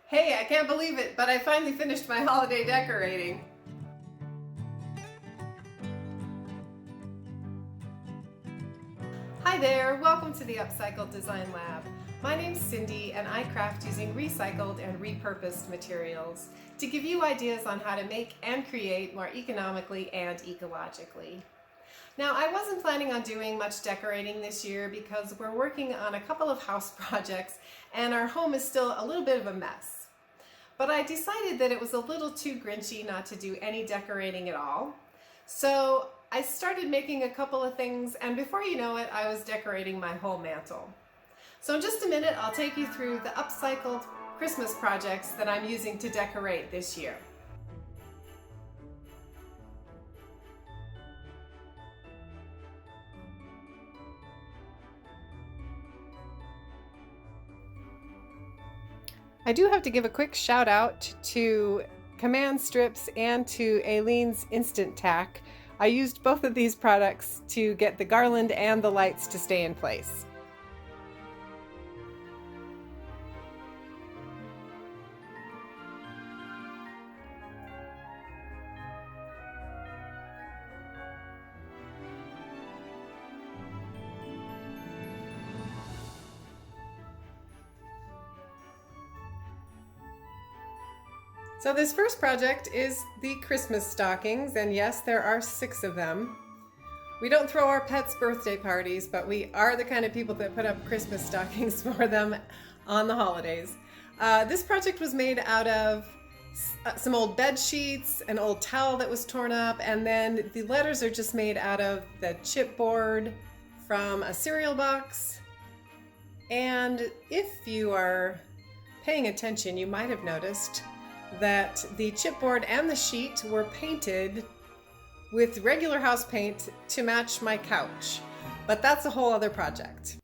Hey, I can't believe it, but I finally finished my holiday decorating. Hi there, welcome to the Upcycle Design Lab. My name's Cindy and I craft using recycled and repurposed materials to give you ideas on how to make and create more economically and ecologically. Now, I wasn't planning on doing much decorating this year because we're working on a couple of house projects and our home is still a little bit of a mess. But I decided that it was a little too grinchy not to do any decorating at all. So I started making a couple of things, and before you know it, I was decorating my whole mantle. So in just a minute, I'll take you through the upcycled Christmas projects that I'm using to decorate this year. I do have to give a quick shout out to Command Strips and to Aileen's Instant Tack. I used both of these products to get the garland and the lights to stay in place. So this first project is the Christmas stockings, and yes, there are 6 of them. We don't throw our pets birthday parties, but we are the kind of people that put up Christmas stockings for them on the holidays. This project was made out of some old bed sheets, an old towel that was torn up, and then the letters are just made out of the chipboard from a cereal box. And if you are paying attention, you might have noticed that the chipboard and the sheet were painted with regular house paint to match my couch, but that's a whole other project.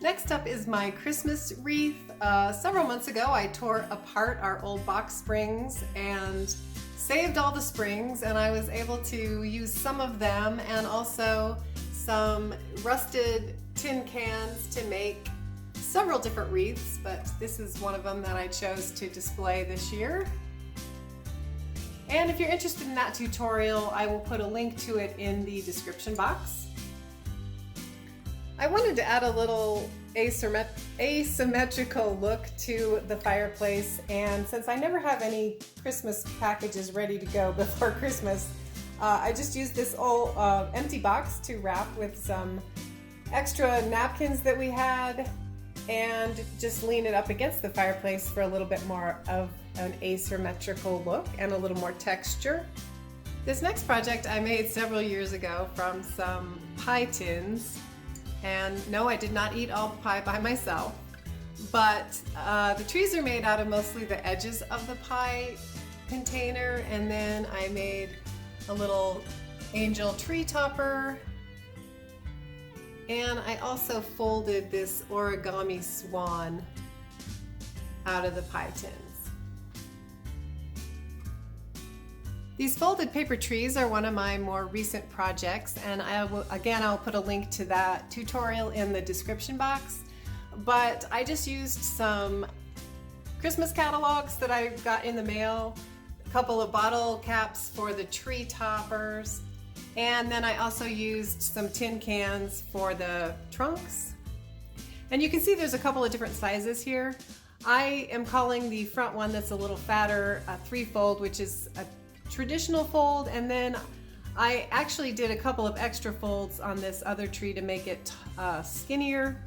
Next up is my Christmas wreath. Several months ago I tore apart our old box springs and saved all the springs, and I was able to use some of them and also some rusted tin cans to make several different wreaths, but this is one of them that I chose to display this year. And if you're interested in that tutorial, I will put a link to it in the description box. I wanted to add a little asymmetrical look to the fireplace, and since I never have any Christmas packages ready to go before Christmas, I just used this old empty box to wrap with some extra napkins that we had and just lean it up against the fireplace for a little bit more of an asymmetrical look and a little more texture. This next project I made several years ago from some pie tins, and no, I did not eat all the pie by myself, but the trees are made out of mostly the edges of the pie container, and then I made a little angel tree topper. And I also folded this origami swan out of the pie tins. These folded paper trees are one of my more recent projects, and I'll put a link to that tutorial in the description box. But I just used some Christmas catalogs that I got in the mail, a couple of bottle caps for the tree toppers, and then I also used some tin cans for the trunks. And you can see there's a couple of different sizes here. I am calling the front one that's a little fatter a 3-fold, which is a traditional fold, and then I actually did a couple of extra folds on this other tree to make it skinnier,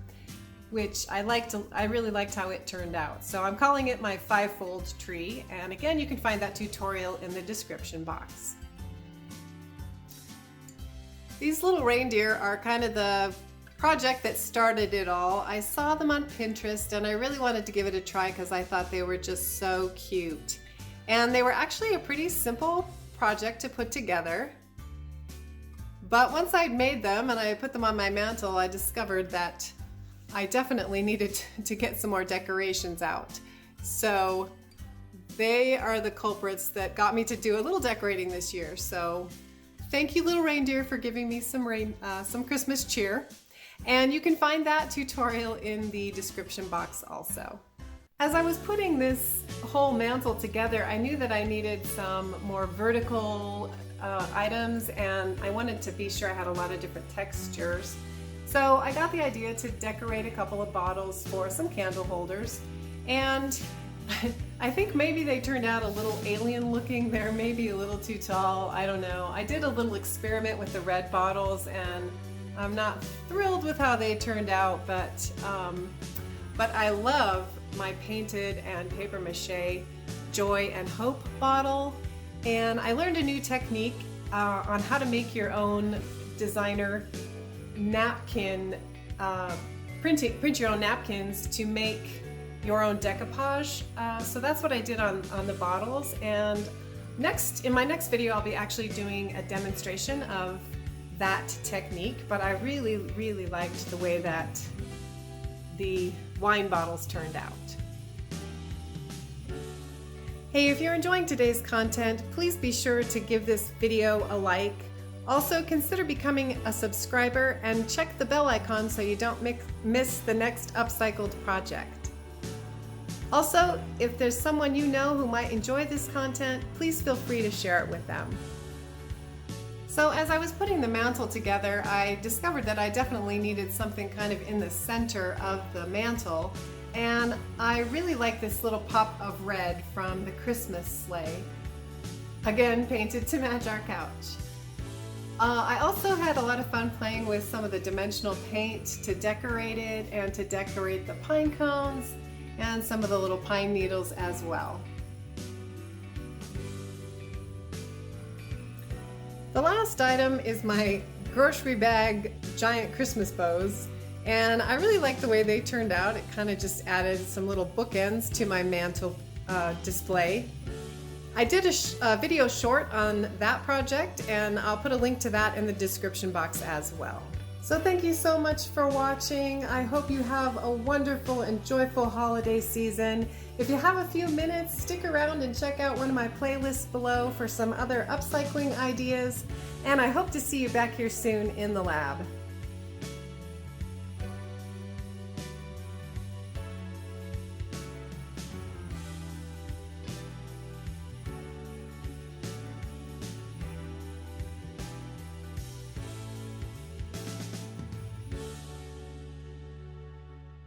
which I really liked how it turned out. So I'm calling it my 5-fold tree, and again, you can find that tutorial in the description box. These little reindeer are kind of the project that started it all. I saw them on Pinterest and I really wanted to give it a try because I thought they were just so cute. And they were actually a pretty simple project to put together. But once I'd made them and I put them on my mantle, I discovered that I definitely needed to get some more decorations out. So they are the culprits that got me to do a little decorating this year. So thank you, little reindeer, for giving me some Christmas cheer. And you can find that tutorial in the description box also. As I was putting this whole mantle together, I knew that I needed some more vertical items, and I wanted to be sure I had a lot of different textures. So I got the idea to decorate a couple of bottles for some candle holders, and I think maybe they turned out a little alien looking. They're maybe a little too tall, I don't know. I did a little experiment with the red bottles, and I'm not thrilled with how they turned out, but I love my painted and paper mache Joy and Hope bottle. And I learned a new technique on how to make your own designer napkin, print your own napkins to make your own decoupage. So that's what I did on the bottles. And in my next video, I'll be actually doing a demonstration of that technique, but I really, really liked the way that the wine bottles turned out. Hey, if you're enjoying today's content, please be sure to give this video a like. Also, consider becoming a subscriber and check the bell icon so you don't miss the next Upcycled project. Also, if there's someone you know who might enjoy this content, please feel free to share it with them. So as I was putting the mantle together, I discovered that I definitely needed something kind of in the center of the mantle, and I really like this little pop of red from the Christmas sleigh, again painted to match our couch. I also had a lot of fun playing with some of the dimensional paint to decorate it and to decorate the pine cones and some of the little pine needles as well. The last item is my grocery bag giant Christmas bows, and I really like the way they turned out. It kind of just added some little bookends to my mantle display. I did a video short on that project, and I'll put a link to that in the description box as well. So thank you so much for watching. I hope you have a wonderful and joyful holiday season. If you have a few minutes, stick around and check out one of my playlists below for some other upcycling ideas, and I hope to see you back here soon in the lab.